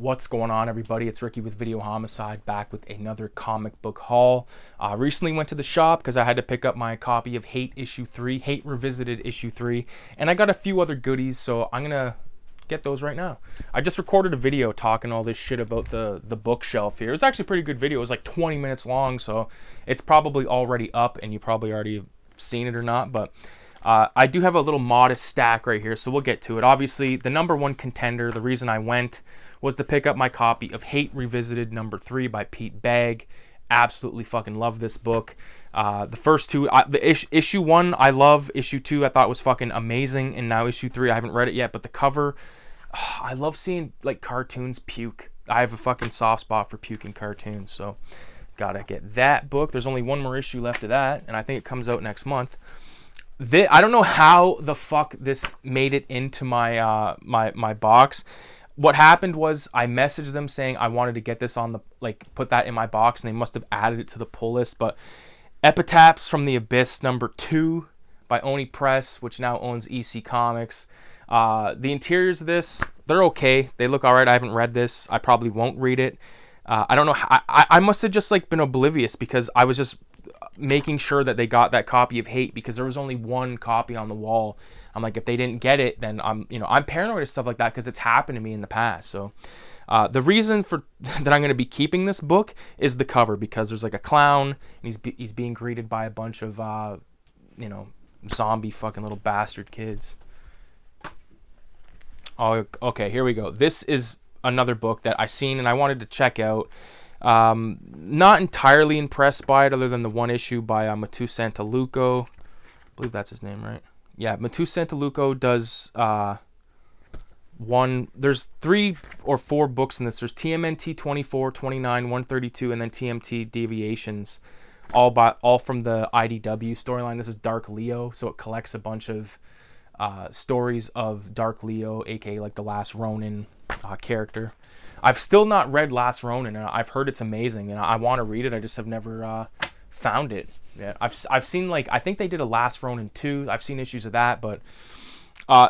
What's going on, everybody? It's Ricky with Video Homicide, back with another comic book haul. Recently went to the shop because I had to pick up my copy of Hate issue 3, Hate Revisited issue 3, and I got a few other goodies, so I'm gonna get those right now. I just recorded a video talking all this shit about the bookshelf here. It was actually a pretty good video. It was like 20 minutes long, so it's probably already up, and you probably already have seen it or not, but I do have a little modest stack right here, so we'll get to it. Obviously, the number one contender, the reason I went, was to pick up my copy of Hate Revisited number 3 by Pete Bagg. Absolutely fucking love this book. The first two, issue 1 I love, issue 2 I thought was fucking amazing, and now issue 3 I haven't read it yet, but the cover, I love seeing like cartoons puke. I have a fucking soft spot for puking cartoons, so gotta get that book. There's only one more issue left of that, and I think it comes out next month. I don't know how the fuck this made it into my my box. What happened was I messaged them saying I wanted to get this on the, like, put that in my box, and they must have added it to the pull list. But Epitaphs from the Abyss number 2 by Oni Press, which now owns EC Comics. The interiors of this, they're okay. They look alright. I haven't read this. I probably won't read it. I don't know how, I must have just like been oblivious because I was just making sure that they got that copy of Hate because there was only one copy on the wall. I'm like, if they didn't get it, then I'm paranoid and stuff like that because it's happened to me in the past. So the reason for that I'm going to be keeping this book is the cover, because there's like a clown and he's being greeted by a bunch of zombie fucking little bastard kids. Oh, okay, here we go. This is another book that I seen and I wanted to check out. Not entirely impressed by it, other than the one issue by Matu Santaluco. I believe that's his name, right? Yeah, Matu Santaluco does there's 3 or 4 books in this. There's TMNT 24, 29, 132, and then TMT Deviations, all from the IDW storyline. This is Dark Leo, so it collects a bunch of stories of Dark Leo, aka like the Last Ronin character. I've still not read Last Ronin, and I've heard it's amazing, and I want to read it. I just have never found it. Yeah, I've seen, like, I think they did a Last Ronin 2. I've seen issues of that, but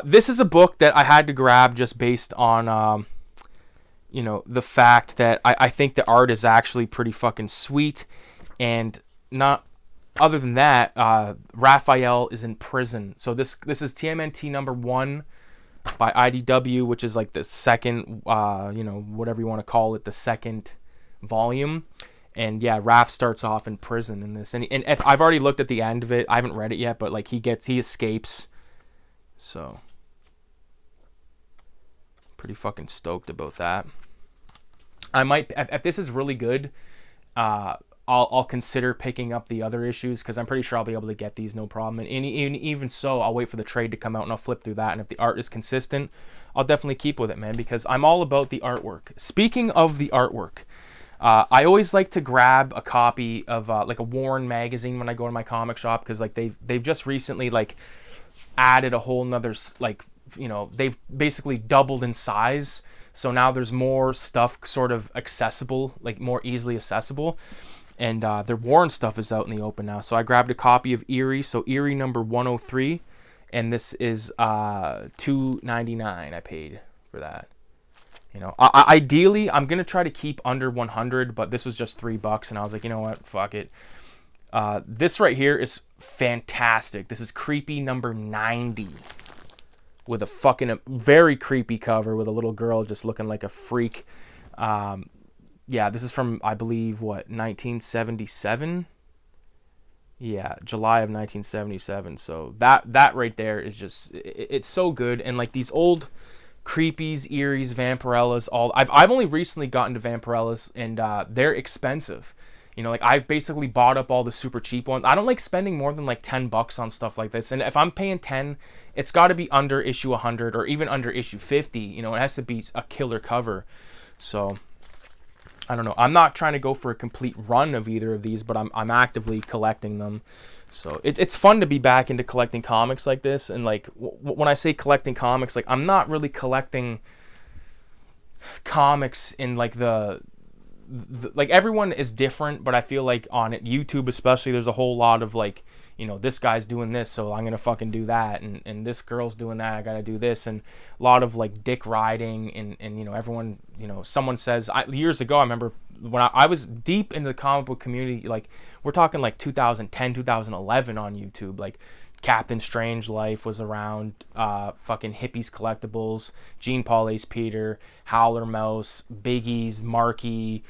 this is a book that I had to grab just based on the fact that I think the art is actually pretty fucking sweet, and not other than that, Raphael is in prison. So this is TMNT number 1 by IDW, which is like the second, whatever you want to call it, the second volume. And yeah, Raph starts off in prison in this, and I've already looked at the end of it. I haven't read it yet, but like he escapes. So pretty fucking stoked about that. I might, if this is really good, I'll consider picking up the other issues, because I'm pretty sure I'll be able to get these no problem. And even so, I'll wait for the trade to come out and I'll flip through that. And if the art is consistent, I'll definitely keep with it, man, because I'm all about the artwork. Speaking of the artwork, I always like to grab a copy of like a Warren magazine when I go to my comic shop, because like they've just recently like added a whole nother, like, they've basically doubled in size. So now there's more stuff sort of accessible, like more easily accessible. And their Warren stuff is out in the open now. So I grabbed a copy of Eerie. So Eerie number 103. And this is $2.99 I paid for that. Ideally, I'm going to try to keep under 100. But this was just $3. And I was like, you know what? Fuck it. This right here is fantastic. This is Creepy number 90. With a fucking very creepy cover with a little girl just looking like a freak. Yeah, this is from, I believe, 1977? Yeah, July of 1977. So that right there is just, it's so good. And like these old creepies, Eries, Vampirellas, I've only recently gotten to Vampirellas, and they're expensive. Like I basically bought up all the super cheap ones. I don't like spending more than like $10 on stuff like this. And if I'm paying 10, it's got to be under issue 100 or even under issue 50. It has to be a killer cover. So I don't know. I'm not trying to go for a complete run of either of these, but I'm actively collecting them. So it's fun to be back into collecting comics like this. And like when I say collecting comics, like I'm not really collecting comics in like the like everyone is different, but I feel like on YouTube especially, there's a whole lot of like this guy's doing this, so I'm gonna fucking do that, and this girl's doing that, I gotta do this, and a lot of like dick riding, and everyone, someone says, years ago, I remember when I was deep into the comic book community, like we're talking like 2010, 2011 on YouTube, like Captain Strange Life was around, fucking Hippies Collectibles, Gene Paul Ace Peter, Howler Mouse, Biggies, Marky,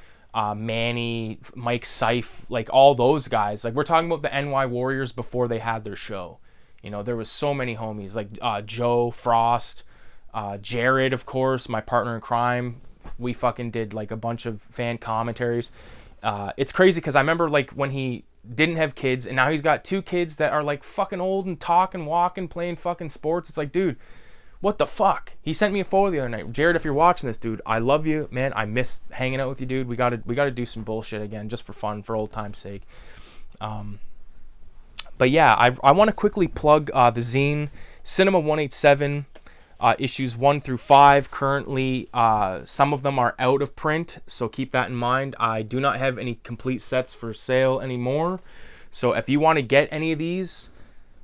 Manny, Mike Seif, like all those guys. Like we're talking about the NY Warriors before they had their show. There was so many homies like Joe Frost, Jared, of course, my partner in crime. We fucking did like a bunch of fan commentaries. It's crazy because I remember like when he didn't have kids, and now he's got 2 kids that are like fucking old and talking, walking, playing fucking sports. It's like, dude, what the fuck? He sent me a photo the other night. Jared, if you're watching this, dude, I love you, man. I miss hanging out with you, dude. We gotta do some bullshit again, just for fun, for old time's sake. But yeah, I want to quickly plug the zine, Cinema 187, issues 1 through 5. Currently, some of them are out of print, so keep that in mind. I do not have any complete sets for sale anymore. So if you want to get any of these,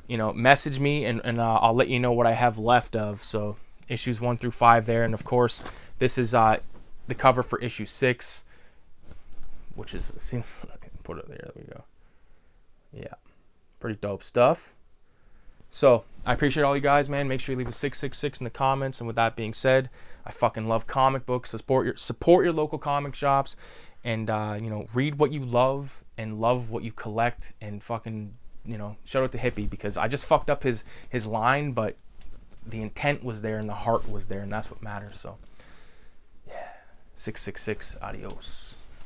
message me, and I'll let you know what I have left of. So issues 1 through 5 there, and of course, this is the cover for issue 6, which is, seems, put it there. There we go. Yeah, pretty dope stuff. So I appreciate all you guys, man. Make sure you leave a 666 in the comments. And with that being said, I fucking love comic books. Support your local comic shops, and read what you love and love what you collect, and fucking shout out to Hippie, because I just fucked up his line, but the intent was there and the heart was there, and that's what matters. So yeah, 666, adios.